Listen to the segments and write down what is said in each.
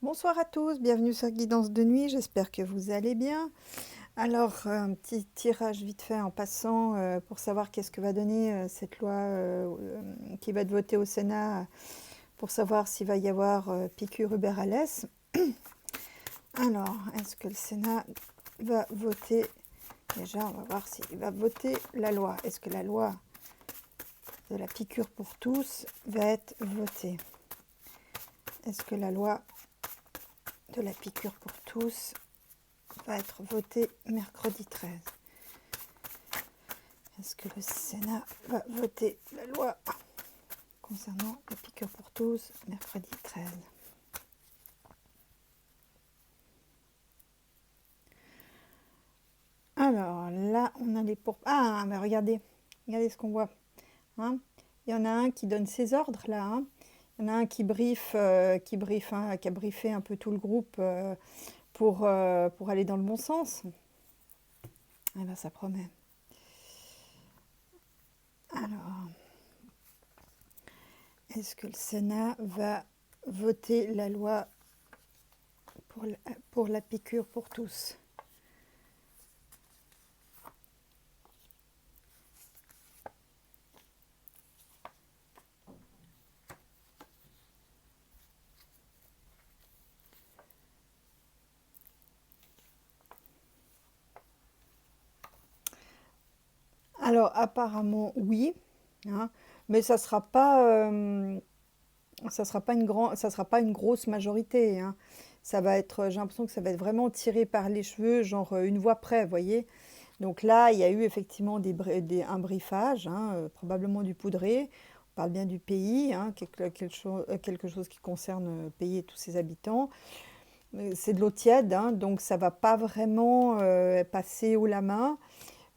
Bonsoir à tous, bienvenue sur Guidance de nuit, j'espère que vous allez bien. Alors, un petit tirage vite fait en passant pour savoir qu'est-ce que va donner cette loi qui va être votée au Sénat pour savoir s'il va y avoir piqûre Uber-Alles. Alors, est-ce que le Sénat va voter? Déjà, on va voir s'il va voter la loi. Est-ce que la loi de la piqûre pour tous va être votée? Est-ce que la loi de la piqûre pour tous va être votée mercredi 13? Est-ce que le Sénat va voter la loi concernant la piqûre pour tous mercredi 13? Alors là, on a les pour... Ah, mais regardez, regardez ce qu'on voit. Hein, il y en a un qui donne ses ordres là. Hein. Il y en a un qui briefe, qui a briefé un peu tout le groupe pour aller dans le bon sens. Eh ben, ça promet. Alors, est-ce que le Sénat va voter la loi pour la piqûre pour tous? Alors, apparemment, oui. Hein, mais ça sera pas une grosse majorité. Hein. Ça va être, j'ai l'impression que ça va être vraiment tiré par les cheveux, genre une voix près, vous voyez. Donc là, il y a eu effectivement un briefage, hein, probablement du poudré. On parle bien du pays, hein, quelque chose qui concerne le pays et tous ses habitants. C'est de l'eau tiède, hein, donc ça va pas vraiment passer haut la main.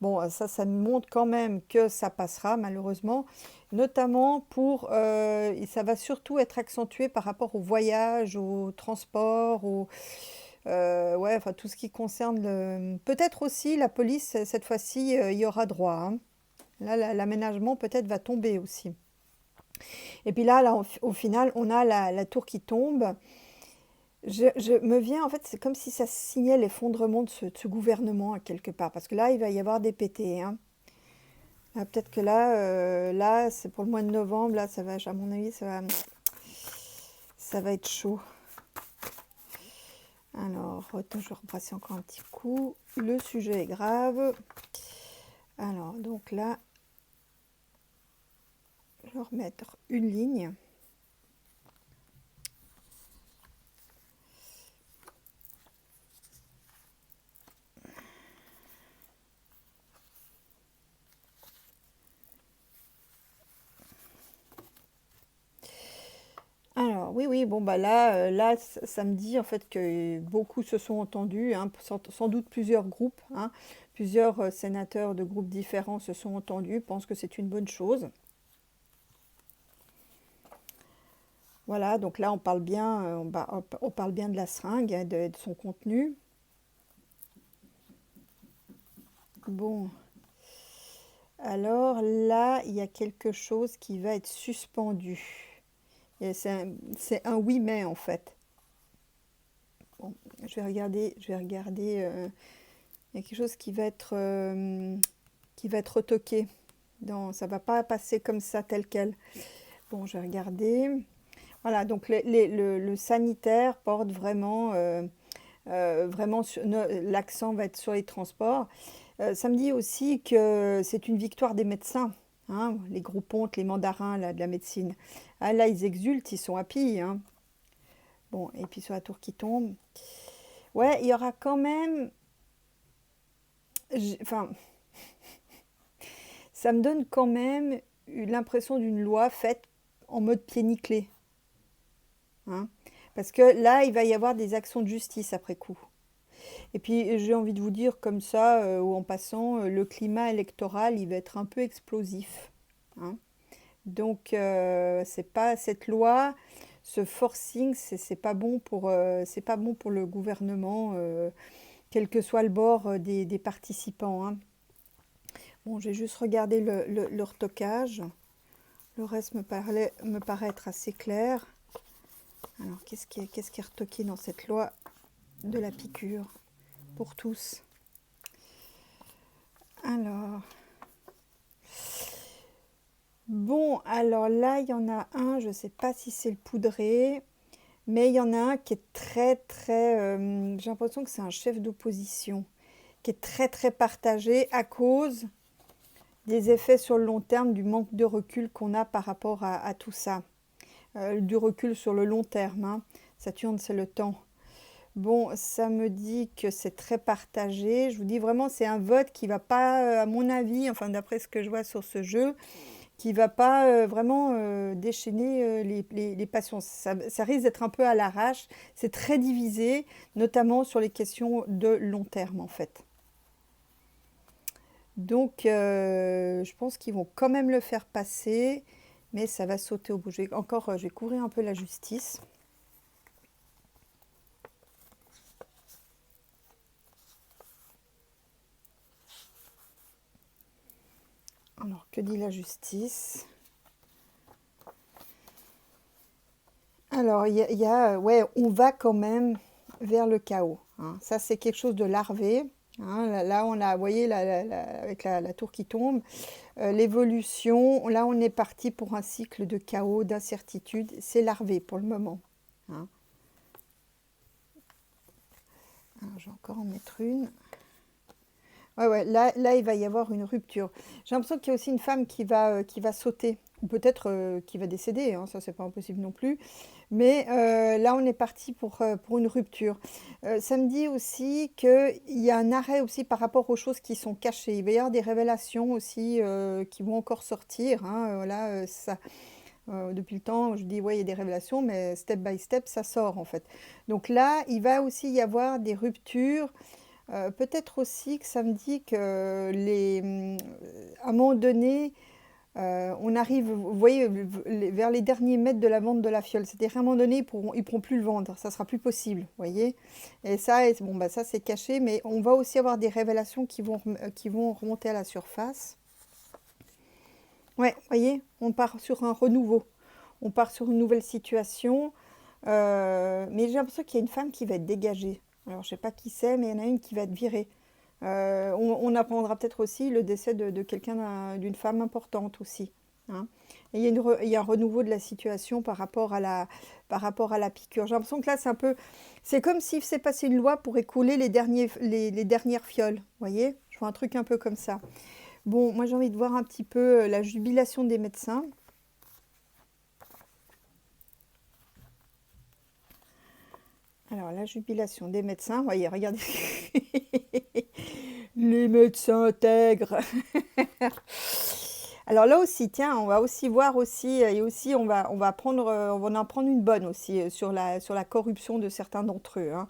Bon, ça montre quand même que ça passera, malheureusement, notamment ça va surtout être accentué par rapport au voyage, au transport, ouais, enfin tout ce qui concerne peut-être aussi la police, cette fois-ci, il y aura droit. Hein. Là, l'aménagement peut-être va tomber aussi. Et puis là, au final, on a la tour qui tombe. Je me viens, en fait, c'est comme si ça signait l'effondrement de ce gouvernement, à quelque part. Parce que là, il va y avoir des pétés. Hein. Ah, peut-être que là, c'est pour le mois de novembre. Là, ça va, à mon avis, ça va être chaud. Alors, toujours passer encore un petit coup. Le sujet est grave. Alors, donc là, je vais remettre une ligne. Alors, oui, bon, bah là, ça me dit en fait que beaucoup se sont entendus, hein, sans doute plusieurs groupes, hein, plusieurs sénateurs de groupes différents se sont entendus, pensent que c'est une bonne chose. Voilà, donc là, on parle bien, on parle bien de la seringue, hein, de son contenu. Bon, alors là, il y a quelque chose qui va être suspendu. C'est un oui mais en fait. Bon, je vais regarder. Il y a quelque chose qui va être retoqué. Ça va pas passer comme ça tel quel. Bon, je vais regarder. Voilà, donc le sanitaire porte vraiment l'accent va être sur les transports. Ça me dit aussi que c'est une victoire des médecins, hein, les gros pontes, les mandarins là, de la médecine. Ah, là, ils exultent, ils sont happy. Hein. Bon, et puis sur la tour qui tombe. Ouais, il y aura quand même. Enfin, ça me donne quand même l'impression d'une loi faite en mode pied nickelé. Hein. Parce que là, il va y avoir des actions de justice après coup. Et puis, j'ai envie de vous dire comme ça, ou en passant, le climat électoral, il va être un peu explosif. Hein. Donc, c'est pas cette loi, ce forcing, c'est pas bon pour le gouvernement, quel que soit le bord des participants. Hein. Bon, j'ai juste regardé le retoquage. Le reste me paraît être assez clair. Alors, qu'est-ce qui est retoqué dans cette loi de la piqûre pour tous? Alors, bon, alors là, il y en a un, je ne sais pas si c'est le poudré, mais il y en a un qui est très, très... j'ai l'impression que c'est un chef d'opposition, qui est très, très partagé à cause des effets sur le long terme, du manque de recul qu'on a par rapport à tout ça. Du recul sur le long terme, hein. Saturne, c'est le temps. Bon, ça me dit que c'est très partagé. Je vous dis vraiment, c'est un vote qui va pas, à mon avis, enfin d'après ce que je vois sur ce jeu, qui va pas vraiment déchaîner les passions. Ça risque d'être un peu à l'arrache. C'est très divisé, notamment sur les questions de long terme, en fait. Donc, je pense qu'ils vont quand même le faire passer, mais ça va sauter au bout. Encore, je vais couvrir un peu la justice. Alors, que dit la justice? Alors, ouais, on va quand même vers le chaos, hein. Ça, c'est quelque chose de larvé, hein. Là, on a, vous voyez, avec la tour qui tombe, l'évolution. Là, on est parti pour un cycle de chaos, d'incertitude. C'est larvé pour le moment, hein. Alors, je vais encore en mettre une. Ouais, ouais, là, il va y avoir une rupture. J'ai l'impression qu'il y a aussi une femme qui va sauter, ou peut-être qui va décéder, hein, ça, c'est pas impossible non plus. Mais là, on est parti pour une rupture. Ça me dit aussi qu'il y a un arrêt aussi par rapport aux choses qui sont cachées. Il va y avoir des révélations aussi qui vont encore sortir, hein. Voilà, ça, depuis le temps, je dis, ouais, il y a des révélations, mais step by step, ça sort en fait. Donc là, il va aussi y avoir des ruptures. Peut-être aussi que ça me dit que à un moment donné, on arrive, vous voyez, vers les derniers mètres de la vente de la fiole. C'est-à-dire qu'à un moment donné, ils pourront plus le vendre, ça sera plus possible, vous voyez. Et ça, bon, bah, ça c'est caché, mais on va aussi avoir des révélations qui vont remonter à la surface. Ouais, vous voyez, on part sur un renouveau, on part sur une nouvelle situation. Mais j'ai l'impression qu'il y a une femme qui va être dégagée. Alors, je sais pas qui c'est, mais il y en a une qui va être virée. On apprendra peut-être aussi le décès de quelqu'un, d'une femme importante aussi, hein. Et il y a un renouveau de la situation par rapport à la piqûre. J'ai l'impression que là, c'est comme s'il s'est passé une loi pour écouler les dernières fioles. Vous voyez? Je vois un truc un peu comme ça. Bon, moi j'ai envie de voir un petit peu la jubilation des médecins. Alors, la jubilation des médecins, vous voyez, regardez. Les médecins intègres. Alors là aussi, tiens, on va aussi voir aussi, et aussi on va en prendre une bonne aussi sur la corruption de certains d'entre eux, hein.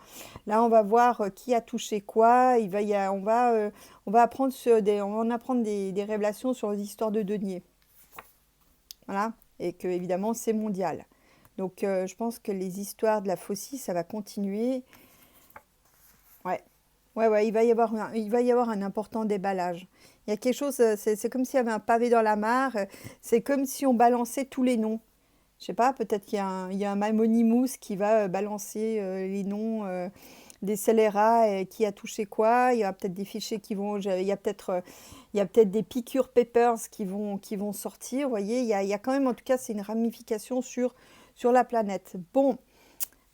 Là, on va voir qui a touché quoi. On va apprendre on va en apprendre des révélations sur les histoires de deniers. Voilà, et que évidemment c'est mondial. Donc je pense que les histoires de la faucille, ça va continuer. Ouais, ouais, ouais, il va y avoir un important déballage. Il y a quelque chose, c'est comme s'il y avait un pavé dans la mare. C'est comme si on balançait tous les noms. Je sais pas, peut-être il y a un Mamonimous qui va balancer les noms des scélérats et qui a touché quoi. Il y aura peut-être des fichiers qui vont, il y a peut-être des piqûres papers qui vont sortir. Vous voyez, il y a quand même, en tout cas, c'est une ramification sur la planète. Bon,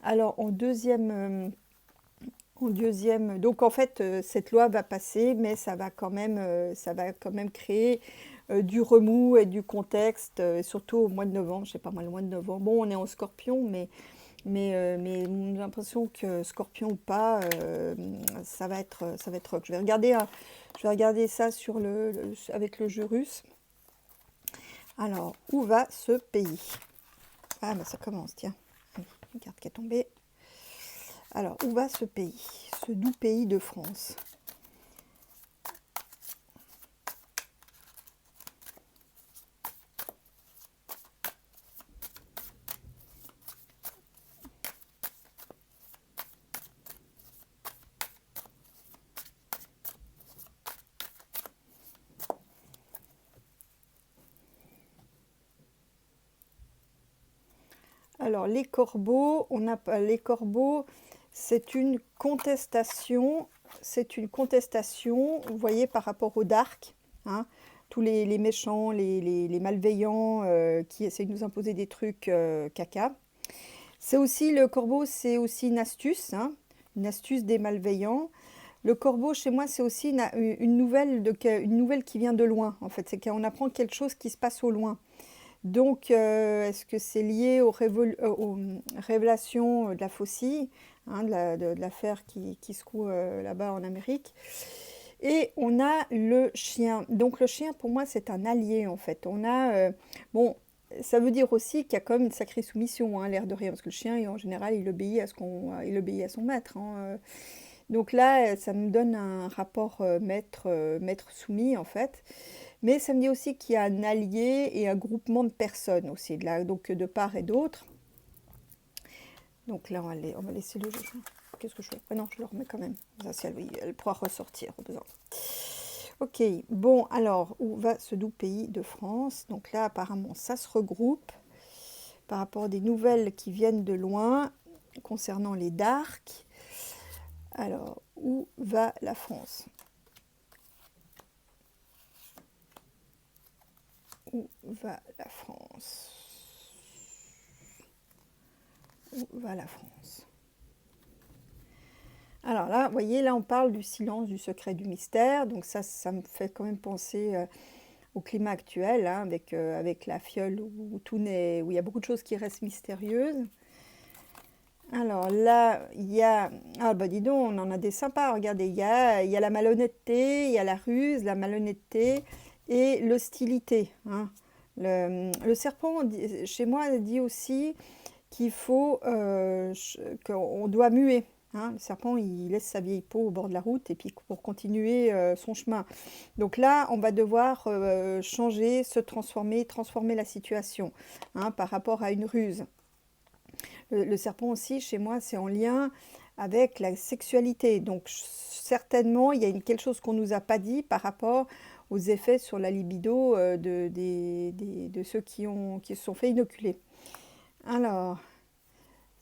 alors en deuxième, donc en fait, cette loi va passer, mais ça va quand même créer du remous et du contexte, surtout au mois de novembre. Je sais pas moi, le mois de novembre. Bon, on est en Scorpion, mais j'ai l'impression que Scorpion ou pas, ça va être rock. Je vais regarder ça avec le jeu russe. Alors, où va ce pays? Ah, bah ça commence, tiens. Une carte qui est tombée. Alors, où va ce pays? Ce doux pays de France. Alors, les corbeaux, c'est une contestation, vous voyez, par rapport au dark, hein, tous les méchants, les malveillants qui essaient de nous imposer des trucs caca. C'est aussi, le corbeau, c'est aussi une astuce des malveillants. Le corbeau, chez moi, c'est aussi une nouvelle qui vient de loin, en fait. C'est qu'on apprend quelque chose qui se passe au loin. Donc, est-ce que c'est lié aux révélations de la faucille, hein, de l'affaire qui secoue là-bas en Amérique? Et on a le chien. Donc, le chien, pour moi, c'est un allié, en fait. Bon, ça veut dire aussi qu'il y a quand même une sacrée soumission, hein, l'air de rien, parce que le chien, en général, il obéit il obéit à son maître, hein. Donc là, ça me donne un rapport maître soumis, en fait. Mais ça me dit aussi qu'il y a un allié et un groupement de personnes aussi, donc de part et d'autre. Donc là, on va laisser le jeu. Qu'est-ce que je fais? Ah non, je le remets quand même. Ça, elle pourra ressortir au besoin. Ok, bon, alors, où va ce doux pays de France? Donc là, apparemment, ça se regroupe par rapport à des nouvelles qui viennent de loin concernant les darks. Alors, où va la France? Où va la France? Où va la France? Alors là, vous voyez, là on parle du silence, du secret, du mystère. Donc ça me fait quand même penser au climat actuel, hein, avec la fiole où où il y a beaucoup de choses qui restent mystérieuses. Alors là, il y a... Ah bah dis donc, on en a des sympas, regardez, il y a la malhonnêteté, il y a la ruse, la malhonnêteté et l'hostilité, hein. Le serpent, chez moi, dit aussi qu'il faut, qu'on doit muer, hein. Le serpent, il laisse sa vieille peau au bord de la route et puis pour continuer son chemin. Donc là, on va devoir changer, se transformer la situation, hein, par rapport à une ruse. Le serpent aussi, chez moi, c'est en lien avec la sexualité. Donc certainement, il y a quelque chose qu'on ne nous a pas dit par rapport aux effets sur la libido de ceux qui se sont fait inoculer. Alors,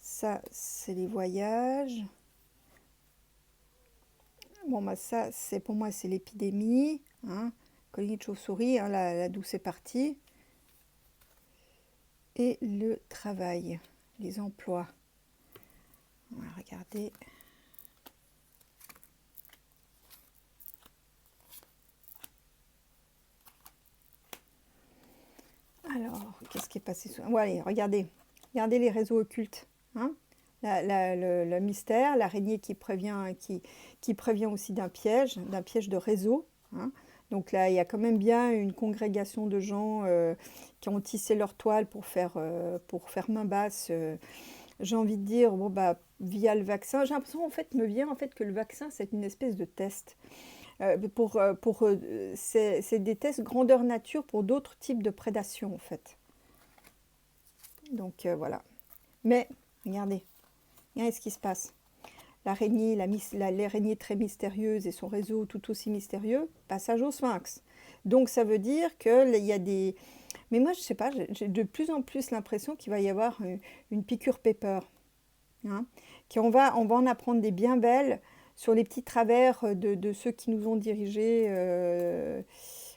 ça, c'est les voyages. Bon, bah ça, pour moi, c'est l'épidémie, hein. Colonie de chauve-souris, hein, d'où c'est parti. Et le travail, les emplois. On va regarder. Alors, qu'est-ce qui est passé sous... Bon, allez, regardez. Regardez les réseaux occultes, hein. Le mystère, l'araignée qui prévient aussi d'un piège de réseau, hein. Donc là, il y a quand même bien une congrégation de gens qui ont tissé leur toile pour faire main basse. J'ai envie de dire, bon, bah, via le vaccin. J'ai l'impression, en fait, que le vaccin, c'est une espèce de test. C'est des tests grandeur nature pour d'autres types de prédation, en fait. Donc, voilà. Mais, regardez ce qui se passe. L'araignée, l'araignée très mystérieuse et son réseau tout aussi mystérieux, passage au sphinx. Donc ça veut dire qu'il y a des... Mais moi, je sais pas, j'ai de plus en plus l'impression qu'il va y avoir une piqûre pepper, hein, on va en apprendre des bien belles sur les petits travers de ceux qui nous ont dirigés.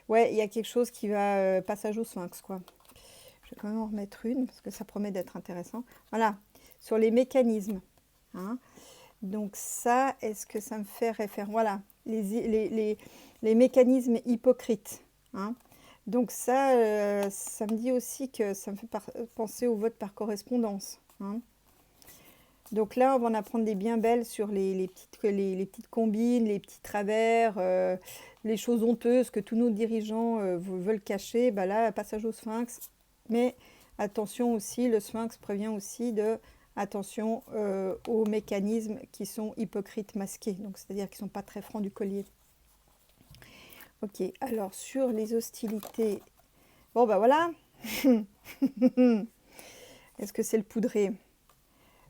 Ouais, il y a quelque chose qui va... passage au sphinx, quoi. Je vais quand même en remettre une, parce que ça promet d'être intéressant. Voilà, sur les mécanismes, hein. Donc ça, est-ce que ça me fait référence? Voilà, les mécanismes hypocrites, hein. Donc ça me dit aussi que ça me fait penser au vote par correspondance, hein. Donc là, on va en apprendre des bien belles sur les petites combines, les petits travers, les choses honteuses que tous nos dirigeants veulent cacher. Bah là, passage au sphinx. Mais attention aussi, le sphinx prévient aussi attention aux mécanismes qui sont hypocrites masqués, donc c'est-à-dire qui ne sont pas très francs du collier. Ok, alors sur les hostilités, bon bah voilà. Est-ce que c'est le poudré?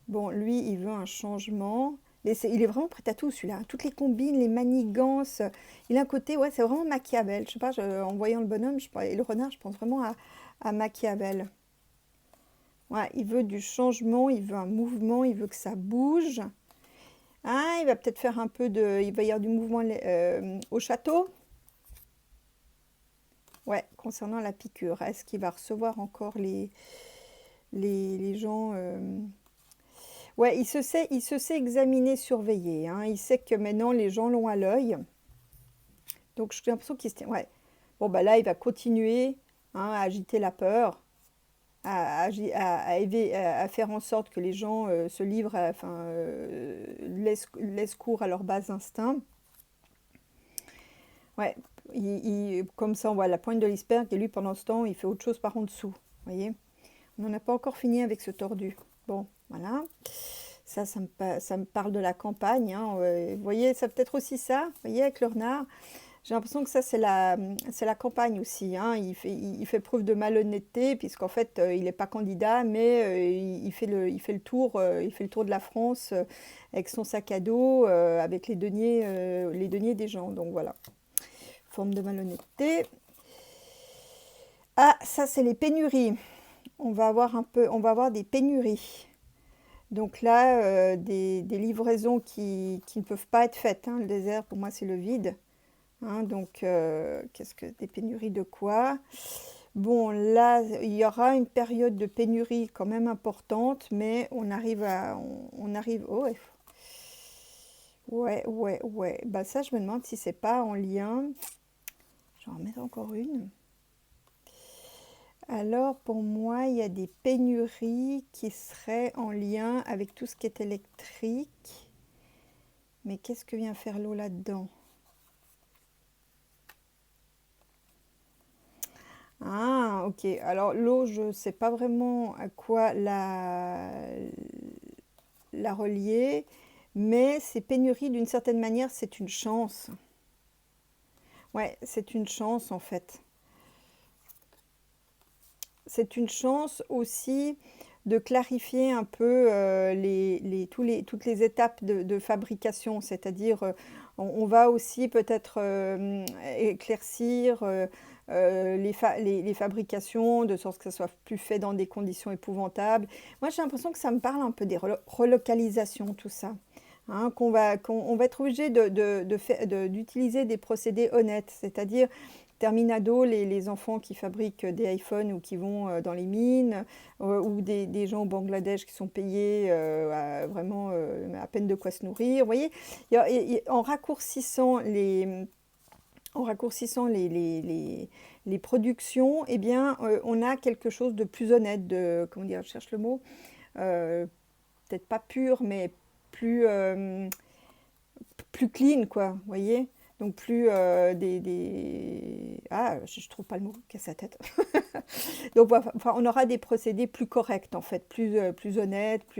Bon, lui, il veut un changement. Il est vraiment prêt à tout, celui-là. Toutes les combines, les manigances. Il a un côté, ouais, c'est vraiment Machiavel. Je sais pas, en voyant le bonhomme et le renard, je pense vraiment à Machiavel. Ouais, il veut du changement, il veut un mouvement, il veut que ça bouge. Ah, il va peut-être faire un peu de... Il va y avoir du mouvement au château. Ouais, concernant la piqûre. Est-ce qu'il va recevoir encore les gens Ouais, il se sait examiner, surveiller, hein. Il sait que maintenant, les gens l'ont à l'œil. Donc, j'ai l'impression qu'il se tient... Ouais. Bon, bah là, il va continuer, hein, à agiter la peur, à faire en sorte que les gens se livrent, enfin, laissent cours à leurs bas instincts. Ouais, comme ça, on voit la pointe de l'iceberg, et lui, pendant ce temps, il fait autre chose par en dessous. Vous voyez? On n'en a pas encore fini avec ce tordu. Bon, voilà. Ça me parle de la campagne, hein. Vous voyez, c'est peut-être aussi ça, vous voyez, avec le renard. J'ai l'impression que ça, c'est la campagne aussi, hein. Il fait preuve de malhonnêteté, puisqu'en fait, il n'est pas candidat, mais il fait il fait le tour de la France avec son sac à dos, avec les deniers des gens. Donc voilà, forme de malhonnêteté. Ah, ça, c'est les pénuries. On va avoir des pénuries. Donc là, des livraisons qui ne peuvent pas être faites, hein. Le désert, pour moi, c'est le vide. Hein, donc, qu'est-ce que des pénuries de quoi? Bon, là, il y aura une période de pénurie quand même importante, mais on arrive, oh, ouais, ouais. Bah ça, je me demande si c'est pas en lien. Je vais en mettre encore une. Alors, pour moi, il y a des pénuries qui seraient en lien avec tout ce qui est électrique. Mais qu'est-ce que vient faire l'eau là-dedans? Ah, ok. Alors l'eau, je ne sais pas vraiment à quoi la relier, mais ces pénuries, d'une certaine manière, c'est une chance. Ouais, c'est une chance en fait. C'est une chance aussi de clarifier un peu toutes les étapes de fabrication, c'est-à-dire on va aussi peut-être éclaircir les fabrications, de sorte que ça soit plus fait dans des conditions épouvantables. Moi, j'ai l'impression que ça me parle un peu des relocalisations, tout ça. Hein, on va être obligé d'utiliser des procédés honnêtes, c'est-à-dire terminado, les enfants qui fabriquent des iPhones ou qui vont dans les mines, ou des gens au Bangladesh qui sont payés vraiment à peine de quoi se nourrir. Vous voyez, en raccourcissant les productions, eh bien, on a quelque chose de plus honnête, comment dire, je cherche le mot, euh, peut-être pas pur, mais plus, plus clean, quoi, vous voyez? Donc plus Ah, je trouve pas le mot, casse sa tête. Donc voilà, enfin, on aura des procédés plus corrects, en fait, plus honnêtes, bah,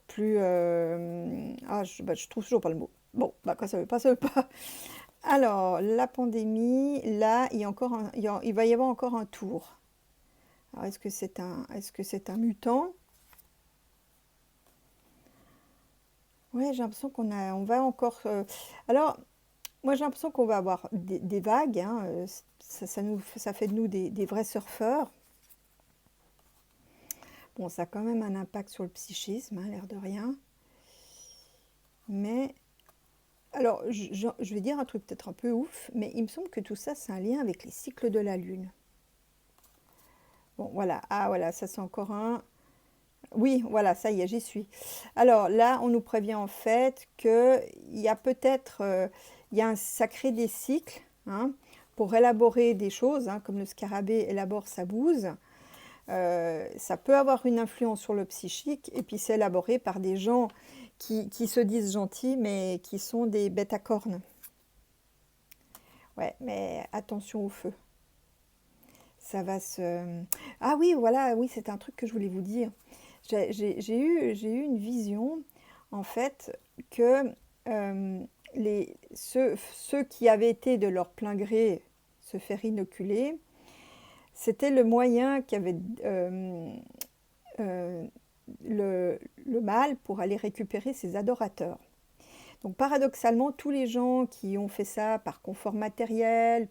je trouve toujours pas le mot. Bon, bah, quand ça veut pas, ça veut pas. Alors, la pandémie, là, il va y avoir encore un tour. Alors, est-ce que c'est un mutant? Ouais, j'ai l'impression on va encore. Alors, moi, j'ai l'impression qu'on va avoir des vagues, hein, ça fait de nous des vrais surfeurs. Bon, ça a quand même un impact sur le psychisme, hein, l'air de rien. Mais, alors, je vais dire un truc peut-être un peu ouf, mais il me semble que tout ça, c'est un lien avec les cycles de la Lune. Bon, voilà. Ah, voilà, ça c'est encore un. Oui, voilà, ça y est, j'y suis. Alors là, on nous prévient en fait qu'il y a peut-être, ça crée des cycles, hein, pour élaborer des choses, hein, comme le scarabée élabore sa bouse. Ça peut avoir une influence sur le psychique, et puis c'est élaboré par des gens qui se disent gentils, mais qui sont des bêtes à cornes. Ouais, mais attention au feu. Ça va se... Ah oui, voilà, oui, c'est un truc que je voulais vous dire. J'ai eu une vision, en fait, que ceux qui avaient été de leur plein gré se faire inoculer, c'était le moyen qu'avait euh, le mal pour aller récupérer ses adorateurs. Donc paradoxalement, tous les gens qui ont fait ça par confort matériel,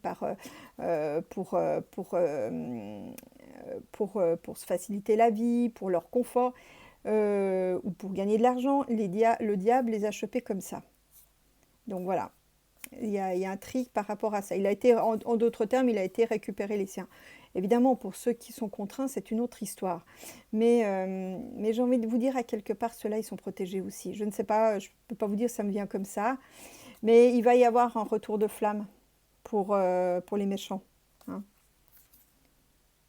pour se faciliter la vie, pour leur confort, ou pour gagner de l'argent. Le diable les a chopés comme ça. Donc voilà, il y a un tri par rapport à ça. Il a été, en d'autres termes, il a été récupérer les siens. Évidemment, pour ceux qui sont contraints, c'est une autre histoire. Mais j'ai envie de vous dire, à quelque part, ceux-là, ils sont protégés aussi. Je ne sais pas, je ne peux pas vous dire, ça me vient comme ça. Mais il va y avoir un retour de flamme pour les méchants, hein.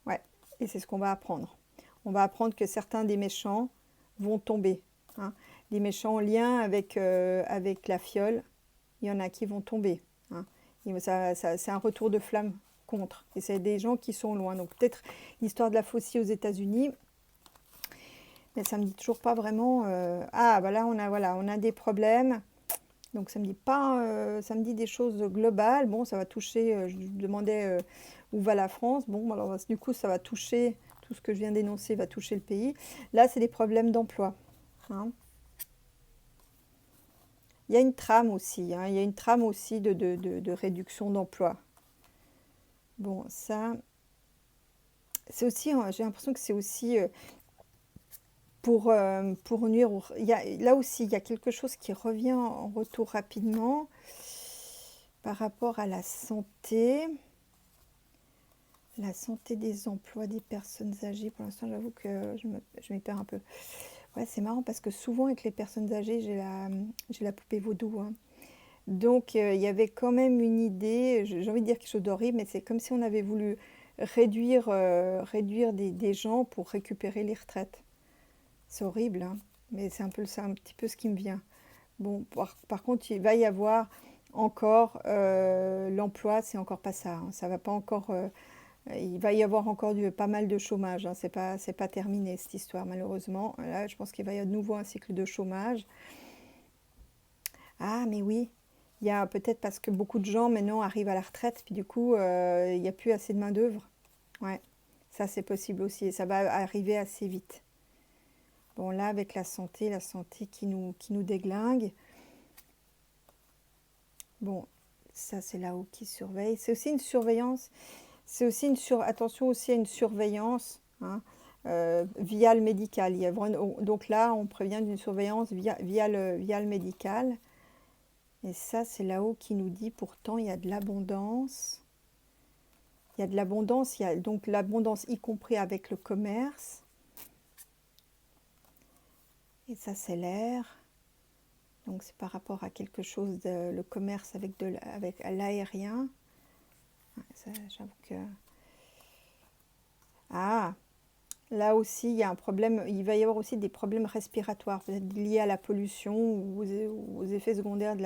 Ouais, et c'est ce qu'on va apprendre. On va apprendre que certains des méchants vont tomber, hein. Les méchants en lien avec la fiole, il y en a qui vont tomber, hein. C'est un retour de flamme contre. Et c'est des gens qui sont loin. Donc peut-être l'histoire de la faucille aux États-Unis, mais ça me dit toujours pas vraiment. Ah, bah là on a des problèmes. Donc ça me dit pas, ça me dit des choses globales. Bon, ça va toucher. Je demandais où va la France. Bon, alors du coup ça va toucher tout ce que je viens d'énoncer, va toucher le pays. Là, c'est des problèmes d'emploi, hein. Il y a une trame aussi, hein. Il y a une trame aussi de réduction d'emploi. Bon, ça, c'est aussi, j'ai l'impression que c'est aussi pour nuire. Là aussi, il y a quelque chose qui revient en retour rapidement par rapport à la santé des emplois des personnes âgées. Pour l'instant, j'avoue que je m'y perds un peu. Ouais, c'est marrant parce que souvent avec les personnes âgées, j'ai la poupée vaudou, hein. Donc, il y avait quand même une idée, j'ai envie de dire quelque chose d'horrible, mais c'est comme si on avait voulu réduire des gens pour récupérer les retraites. C'est horrible, hein, mais c'est un petit peu ce qui me vient. Bon, par contre, il va y avoir encore l'emploi, c'est encore pas ça, hein. Ça va pas encore. Il va y avoir encore pas mal de chômage, hein. C'est pas terminé cette histoire, malheureusement. Là, je pense qu'il va y avoir de nouveau un cycle de chômage. Ah, mais oui, il y a peut-être parce que beaucoup de gens maintenant arrivent à la retraite, puis du coup, il n'y a plus assez de main-d'œuvre. Ouais, ça c'est possible aussi, et ça va arriver assez vite. Bon, là, avec la santé qui nous déglingue. Bon, ça c'est là-haut qui surveille. C'est aussi une surveillance. Attention aussi à une surveillance, hein, via le médical. Donc là, on prévient d'une surveillance via le médical. Et ça, c'est là-haut qui nous dit pourtant il y a de l'abondance. Il y a de l'abondance, il y a donc l'abondance y compris avec le commerce. Et ça, c'est l'air. Donc c'est par rapport à quelque chose, le commerce avec l'aérien. Ouais, j'avoue que... Ah, là aussi, il y a un problème. Il va y avoir aussi des problèmes respiratoires, peut-être liés à la pollution ou aux effets secondaires de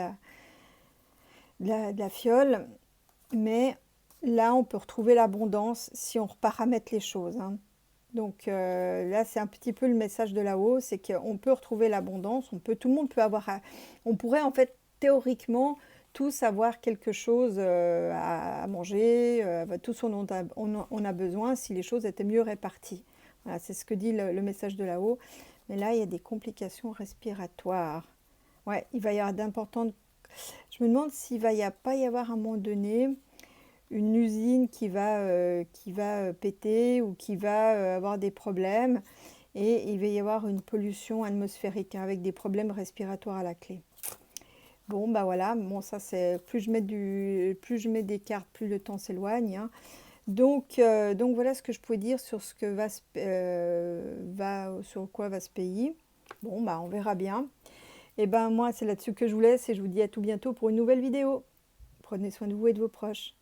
la fiole. Mais là, on peut retrouver l'abondance si on paramètre les choses, hein. Donc là, c'est un petit peu le message de là-haut, c'est qu'on peut retrouver l'abondance, tout le monde peut avoir, on pourrait en fait théoriquement tous avoir quelque chose à manger, tout ce dont on a besoin si les choses étaient mieux réparties. Voilà, c'est ce que dit le message de là-haut. Mais là, il y a des complications respiratoires. Ouais, il va y avoir d'importantes... Je me demande s'il va pas y avoir à un moment donné une usine qui va péter ou qui va avoir des problèmes et il va y avoir une pollution atmosphérique, hein, avec des problèmes respiratoires à la clé. Bon, bah voilà, bon, ça c'est plus je mets des cartes, plus le temps s'éloigne, hein. Donc voilà ce que je pouvais dire sur ce que sur quoi va ce pays. Bon, bah on verra bien. Et ben moi, c'est là-dessus que je vous laisse et je vous dis à tout bientôt pour une nouvelle vidéo. Prenez soin de vous et de vos proches.